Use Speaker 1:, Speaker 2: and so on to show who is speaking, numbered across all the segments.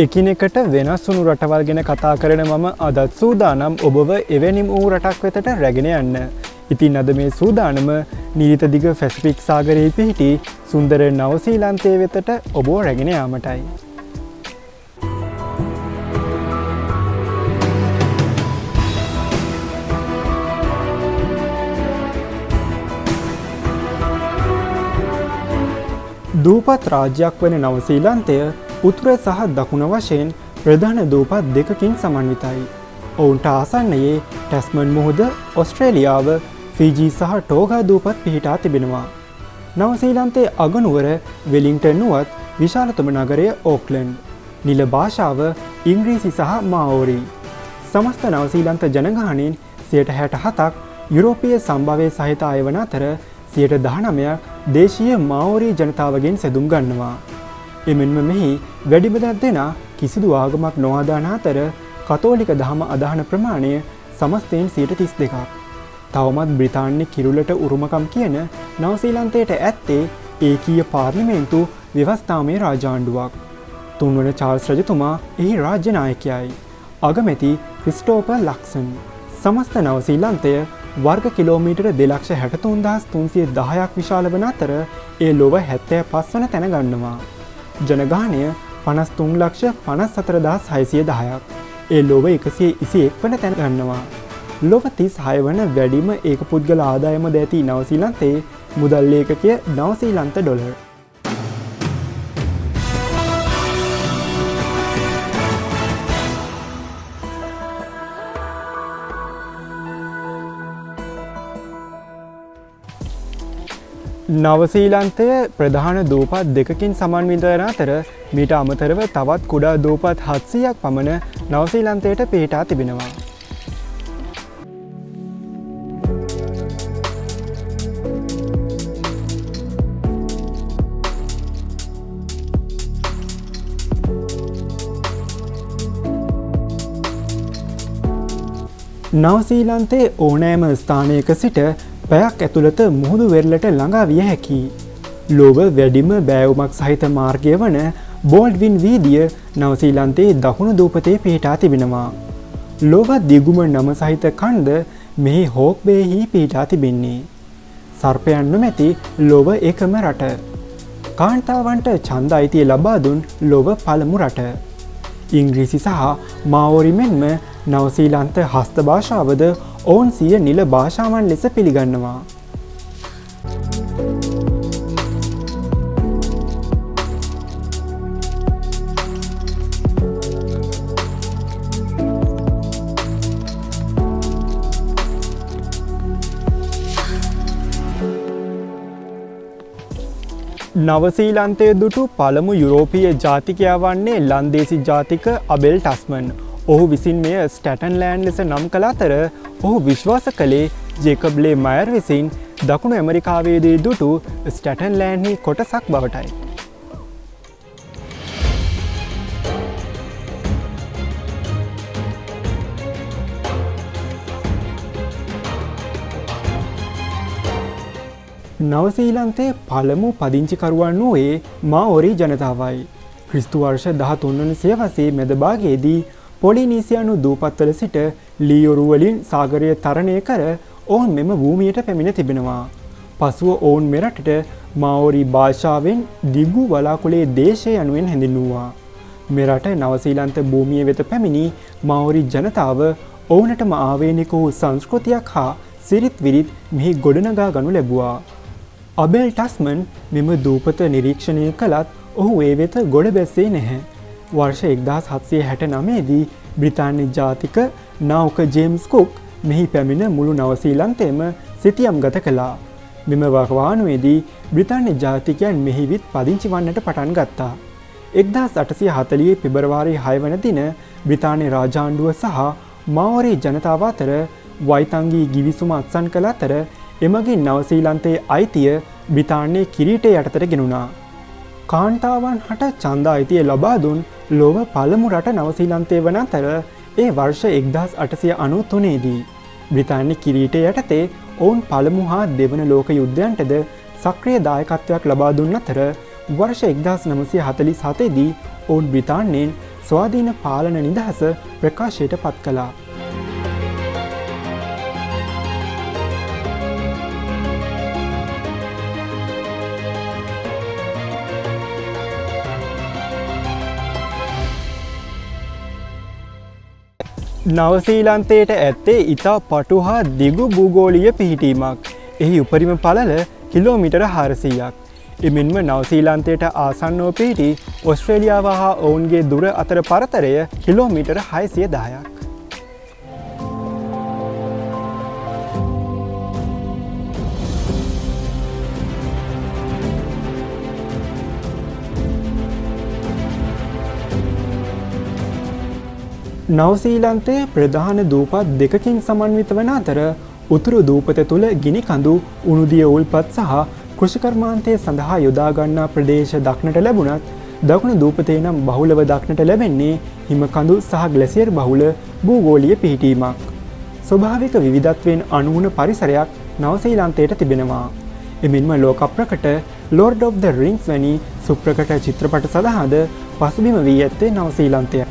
Speaker 1: එකිනෙකට වෙනස් වුණු රටවල් ගැන කතා කරන මම අදත් සූදානම් ඔබව එවැනි වූ රටක් වෙතට රැගෙන යන්න. ඉතින් අද මේ සූදානම නිරිත දිග පැසිෆික් සාගරයේ පිහිටි සුන්දර නවසීලන්තය වෙතට ඔබව රැගෙන යාමටයි. දූපත් රාජ්‍යයක් වන නවසීලන්තය උතුර සහ දකුණ වශයෙන් ප්‍රධාන දූපත් දෙකකින් සමන්විතයි. ඔවුන්ට ආසන්නයේ ටැස්මන් මුහුද, ඔස්ට්‍රේලියාව, ෆීජී සහ ටෝගා දූපත් පිහිටා තිබෙනවා. නවසීලන්තයේ අගනුවර වෙලින්ටන් නුවත් විශාලතම නගරය ඕක්ලන්ඩ්. නිල භාෂාව ඉංග්‍රීසි සහ මාෝරි. සමස්ත නවසීලන්ත ජනගහනයෙන් 67%ක් යුරෝපීය සම්භාවය සහිත අය වන අතර 19%ක් දේශීය මාෝරි ජනතාවගෙන් සැදුම් ගන්නවා. එමෙන්ම මෙහි වැඩිම දෙනා කිසිදු ආගමක් නොඅදහන අතර කතෝලික දහම අදහන ප්‍රමාණය සමස්තයෙන් 32%ක්. තවමත් බ්‍රිතාන්‍ය කිරුළට උරුමකම් කියන නවසීලන්තයට ඇත්තේ ඒකීය පාර්ලිමේන්තු ව්‍යවස්ථාමය රාජාණ්ඩුවක්. තුන්වන චාල්ස් රජතුමා එහි රාජ්‍ය නායකයයි. අගමැති ක්‍රිස්ටෝපර් ලක්සන්. සමස්ත නවසීලන්තය වර්ග කිලෝමීටර 2,63,310ක් විශාල වන අතර ඒ ලොව 75 වන තැන ගන්නවා. ජනගහනය 53,54,610ක්. ඒ ලොව 121 වන තැන ගන්නවා. ලොව 36 වන වැඩිම ඒක පුද්ගල ආදායම ද ඇති නවසීලන්තයේ මුදල් ඒකකය නවසීලන්ත ඩොලර්. නවසීලන්තය ප්‍රධාන දූපත් දෙකකින් සමන්විත වන අතර මීට අමතරව තවත් කුඩා දූපත් 700ක් පමණ නවසීලන්තයට පිහිටා තිබෙනවා. නවසීලන්තයේ ඕනෑම ස්ථානයක සිට පැයක් ඇතුළත මුහුදු වෙරළට ළඟා විය හැකි. ලොව වැඩිම බෑවුමක් සහිත මාර්ගය වන බෝල්ඩ්වින් වීදිය නවසීලන්තයේ දකුණු දූපතේ පිහිටා තිබෙනවා. ලොව දිගුම නම සහිත කන්ද මෙහි හෝක් බේහි පිහිටා තිබෙන්නේ. සර්පයන් නොමැති ලොව එකම රට. කාන්තාවන්ට ඡන්ද අයිතිය ලබා දුන් ලොව පළමු රට. ඉංග්‍රීසි සහ මාෝරි මෙන්ම නවසීලන්ත හස්ත භාෂාවද ඔවුන් සිය නිල භාෂාවන් ලෙස පිළිගන්නවා. නවසීලන්තයේ දුටු පළමු යුරෝපීය ජාතිකයා වන්නේ ලන්දේසි ජාතික අබෙල් ටස්මන්. ඔහු විසින් මෙය ස්ටැටන් ලෑන්ඩ් ලෙස නම් කළ අතර ඔහු විශ්වාස කළේ ජේකබ් ලේ මයර් විසින් දකුණු ඇමරිකාවේදී දුටු ස්ටැටන් ලෑන්ඩ්හි කොටසක් බවටයි. නවසීලන්තයේ පළමු පදිංචිකරුවන් වූයේ මාෝරි ජනතාවයි. ක්‍රිස්තු වර්ෂ 13 වන සියවසේ මැද භාගයේදී පොලිනීසියානු දූපත්වල සිට ලීයොරු වලින් සාගරය තරණය කර ඔවුන් මෙම භූමියට පැමිණ තිබෙනවා. පසුව ඔවුන් මෙරටට මාෝරි භාෂාවෙන් දිගු වලාකුළේ දේශය යනුවෙන් හැඳින්වුවා. මෙරට නවසීලන්ත භූමිය වෙත පැමිණි මාෝරි ජනතාව ඔවුනටම ආවේනික වූ සංස්කෘතියක් හා සිරිත් විරිත් මෙහි ගොඩනගා ගනු ලැබුවා. අබෙල් ටස්මන් මෙම දූපත නිරීක්ෂණය කළත් ඔහු ඒ වෙත ගොඩ බැස්සේ නැහැ. වර්ෂ 1769 දී බ්‍රිතාන්‍ය ජාතික නාවක ජේම්ස් කුක් මෙහි පැමිණ මුළු නවසීලන්තයම සිතියම් ගත කළා. මෙම වකවානුවේදී බ්‍රිතාන්‍ය ජාතිකයන් මෙහිවිත් පදිංචි වන්නට පටන් ගත්තා. 1840 පෙබරවාරි 6 වන දින බ්‍රිතාන්‍ය රාජාණ්ඩුව සහ මාෝරි ජනතාව අතර වයිතංගී ගිවිසුම අත්සන් කළ අතර එමගින් නවසීලන්තයේ අයිතිය බ්‍රිතාන්‍යයේ කිරීටය යටතට ගෙනුණා. කාන්තාවන් හට ඡන්ද අයිතිය ලබා දුන් ලොව පළමු රට නවසීලන්තය වන අතර ඒ වර්ෂ 1893 දී බ්‍රිතාන්‍ය කිරීටය යටතේ ඔවුන් පළමු හා දෙවන ලෝක යුද්ධයන්ටද සක්‍රිය දායකත්වයක් ලබා දුන් අතර වර්ෂ 1947 දී ඔවුන් බ්‍රිතාන්‍යයෙන් ස්වාධීන පාලන නිදහස ප්‍රකාශයට පත් කළා. නවසීලන්තයට ඇත්තේ ඉතා පටු හා දිගු භූගෝලීය පිහිටීමක්. එහි උපරිම පළල කිලෝමීටර 400ක්. එමෙන්ම නවසීලන්තයට ආසන්නව පිහිටි ඔස්ට්‍රේලියාව හා ඔවුන්ගේ දුර අතර පරතරය කිලෝමීටර 610ක්. නවසීලන්තයේ ප්‍රධාන දූපත් දෙකකින් සමන්විත වන අතර උතුරු දූපත තුළ ගිනි කඳු, උණුදිය උල්පත් සහ කෘෂිකර්මාන්තය සඳහා යොදා ගන්නා ප්‍රදේශ දක්නට ලැබුණත් දකුණු දූපතේ නම් බහුලව දක්නට ලැබෙන්නේ හිමකඳු සහ ග්ලැසියර් බහුල භූගෝලීය පිහිටීමක්. ස්වභාවික විවිධත්වයෙන් අනුවුණ පරිසරයක් නවසීලන්තයට තිබෙනවා. එමෙන්ම ලෝක ප්‍රකට Lord of the Rings වැනි සුප්‍රකට චිත්‍රපට සඳහාද පසුබිම වී ඇත්තේ නවසීලන්තය.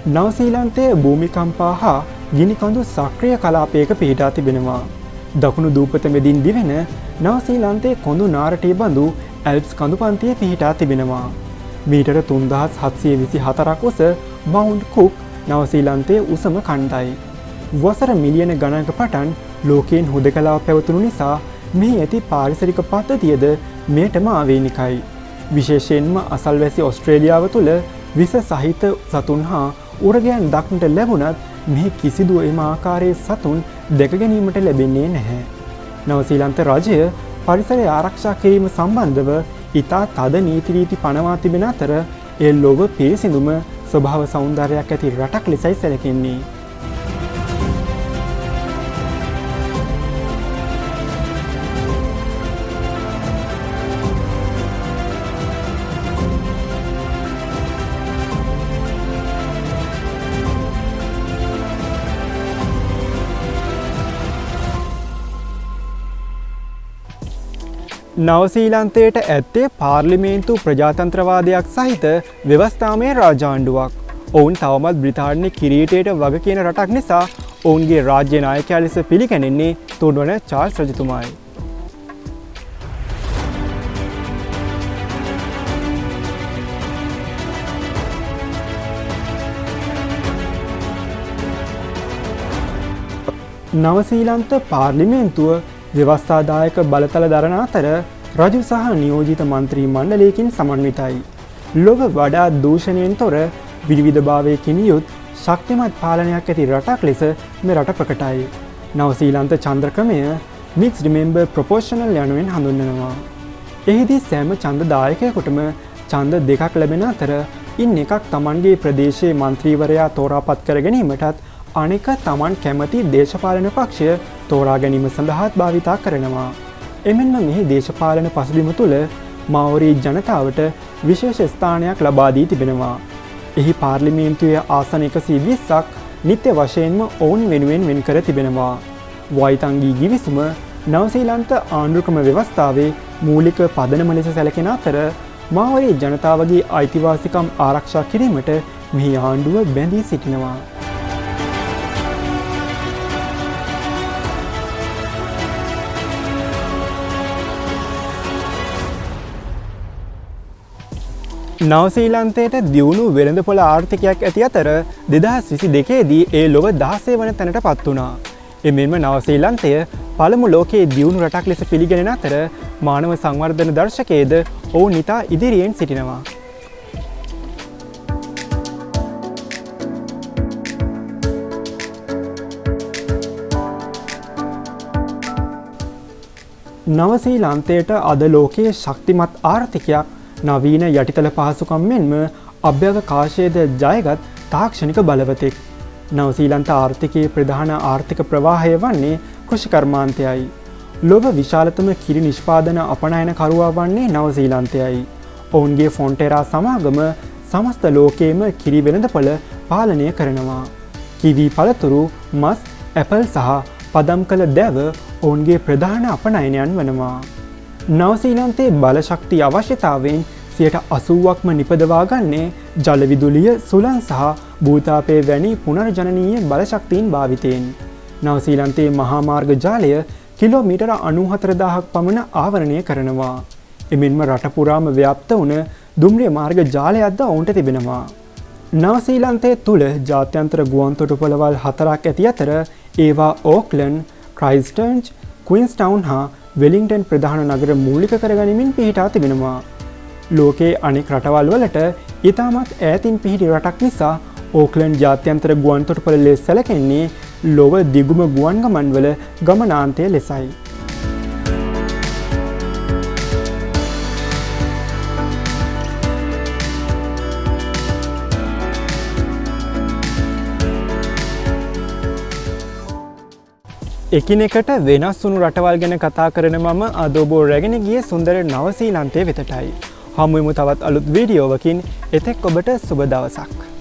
Speaker 1: නවසීලන්තයේ භූමිකම්පා හා ගිනිකඳු සක්‍රිය කලාපයක පිහිටා තිබෙනවා. දකුණු දූපත මෙදින් දිවෙන නවසීලන්තයේ කොඳු නාරටී බඳු ඇල්ප්ස් කඳු පන්තිය පිහිටා තිබෙනවා. මීටර 3724ක් උස මවුන්ට් කුක් නවසීලන්තයේ උසම කණ්ඩයි. වසර මිලියන ගණනක පටන් ලෝකයෙන් හුදකලාව පැවතුණු නිසා මෙහි ඇති පාරිසරික පද්ධතියද මෙයටම ආවේනිකයි. විශේෂයෙන්ම අසල්වැසි ඔස්ට්‍රේලියාව තුළ විස සහිත සතුන් හා උරගයන් දක්නට ලැබුණත් මෙහි කිසිදු එම ආකාරයේ සතුන් දැක ගැනීමට ලැබෙන්නේ නැහැ. නවසීලන්ත රජය පරිසරය ආරක්ෂා කිරීම සම්බන්ධව ඉතා තද නීති රීති පනවා තිබෙන අතර එය ලොව පිරිසිදුම ස්වභාව සෞන්දර්යයක් ඇති රටක් ලෙසයි සැලකෙන්නේ. නවසීලන්තයට ඇත්තේ පාර්ලිමේන්තු ප්‍රජාතන්ත්‍රවාදයක් සහිත ව්‍යවස්ථාමය රාජාණ්ඩුවක්. ඔවුන් තවමත් බ්‍රිතාන්‍ය කිරීටයට වග කියන රටක් නිසා ඔවුන්ගේ රාජ්‍ය නායකයා ලෙස පිළිගැනෙන්නේ තුන්වන චාල්ස් රජතුමායි. නවසීලන්ත පාර්ලිමේන්තුව ව්‍යවස්ථාදායක බලතල දරන අතර රජු සහ නියෝජිත මන්ත්‍රී මණ්ඩලයකින් සමන්විතයි. ලොව වඩා දූෂණයෙන් තොර විවිධභාවයකින් යුත් ශක්තිමත් පාලනයක් ඇති රටක් ලෙස මේ රට ප්‍රකටයි. නවසීලන්ත චන්ද්‍ර ක්‍රමය මික්ස්ඩ් මෙම්බර් ප්‍රොපෝර්ෂනල් යනුවෙන් හඳුන්වනවා. එහිදී සෑම ඡන්ද දායකයෙකුටම ඡන්ද දෙකක් ලැබෙන අතර ඉන් එකක් තමන්ගේ ප්‍රදේශයේ මන්ත්‍රීවරයා තෝරාපත් කර ගැනීමටත් අනෙක තමන් කැමති දේශපාලන පක්ෂය තෝරා ගැනීම සඳහාත් භාවිතා කරනවා. එමෙන්ම මෙහි දේශපාලන පසුබිම තුළ මාවොරි ජනතාවට විශේෂ ස්ථානයක් ලබා දී තිබෙනවා. එහි පාර්ලිමේන්තුවේ ආසන 120ක් නිත්‍ය වශයෙන්ම ඔවුන් වෙනුවෙන් වෙන් කර තිබෙනවා. වයිතංගී ගිවිසුම නවසීලන්ත ආණ්ඩුක්‍රම ව්‍යවස්ථාවේ මූලික පදනම ලෙස සැලකෙන අතර මාවොරි ජනතාවගේ අයිතිවාසිකම් ආරක්ෂා කිරීමට මෙහි ආණ්ඩුව බැඳී සිටිනවා. නවසීලන්තයට දියුණු වෙළඳපොළ ආර්ථිකයක් ඇති අතර 2022දී ඒ ලොව 16 වන තැනට පත් වුණා. එමෙන්ම නවසීලන්තය පළමු ලෝකයේ දියුණු රටක් ලෙස පිළිගැනෙන අතර මානව සංවර්ධන දර්ශකයේද ඔවුන් ඉතා ඉදිරියෙන් සිටිනවා. නවසීලන්තයට අද ලෝකයේ ශක්තිමත් ආර්ථිකයක් නවීන යටිතල පහසුකම් මෙන්ම අභ්‍යවකාශයේද ජයගත් තාක්ෂණික බලවතෙක්. නවසීලන්ත ආර්ථිකයේ ප්‍රධාන ආර්ථික ප්‍රවාහය වන්නේ කෘෂිකර්මාන්තයයි. ලොව විශාලතම කිරි නිෂ්පාදන අපනයනකරුවා වන්නේ නවසීලන්තයයි. ඔවුන්ගේ ෆොන්ටෙරා සමාගම සමස්ත ලෝකයේම කිරි වෙළඳපොළ පාලනය කරනවා. කිවි පළතුරු, මස්, ඇපල් සහ පදම් කළ දැව ඔවුන්ගේ ප්‍රධාන අපනයනයන් වනවා. නවසීලන්තයේ බලශක්ති අවශ්‍යතාවෙන් 80%ක්ම නිපදවා ගන්නේ ජල විදුලිය, සුළං සහ භූතාපය වැනි පුනර්ජනනීය බලශක්තියින් භාවිතයෙන්. නවසීලන්තයේ මහා මාර්ග ජාලය කිලෝමීටර 94,000ක් පමණ ආවරණය කරනවා. එමෙන්ම රට පුරාම ව්‍යාප්ත වුණ දුම්රිය මාර්ග ජාලයක්ද ඔවුන්ට තිබෙනවා. නවසීලන්තය තුළ ජාත්‍යන්තර ගුවන් තොටුපළවල් 4ක් ඇති අතර ඒවා ඕක්ලන්ඩ්, ක්‍රයිස්ට්චර්ච්, ක්වීන්ස්ටවුන් හා වෙලිංටන් ප්‍රධාන නගර මූලික කරගනිමින් පිහිටා තිබෙනවා. ලෝකයේ අනෙක් රටවල් වලට ඉතාමත් ඈතින් පිහිටි රටක් නිසා ඕක්ලන්ඩ් ජාත්‍යන්තර ගුවන් තොටුපළ ලෙස සැලකෙන්නේ ලොව දිගුම ගුවන් ගමන්වල ගමනාන්තය ලෙසයි. එකිනෙකට වෙනස් වුණු රටවල් ගැන කතා කරන මම අද ඔබ රැගෙන ගිය සුන්දර නවසීලන්තය වෙතටයි. හමුවෙමු තවත් අලුත් වීඩියෝවකින්. එතෙක් ඔබට සුබ දවසක්.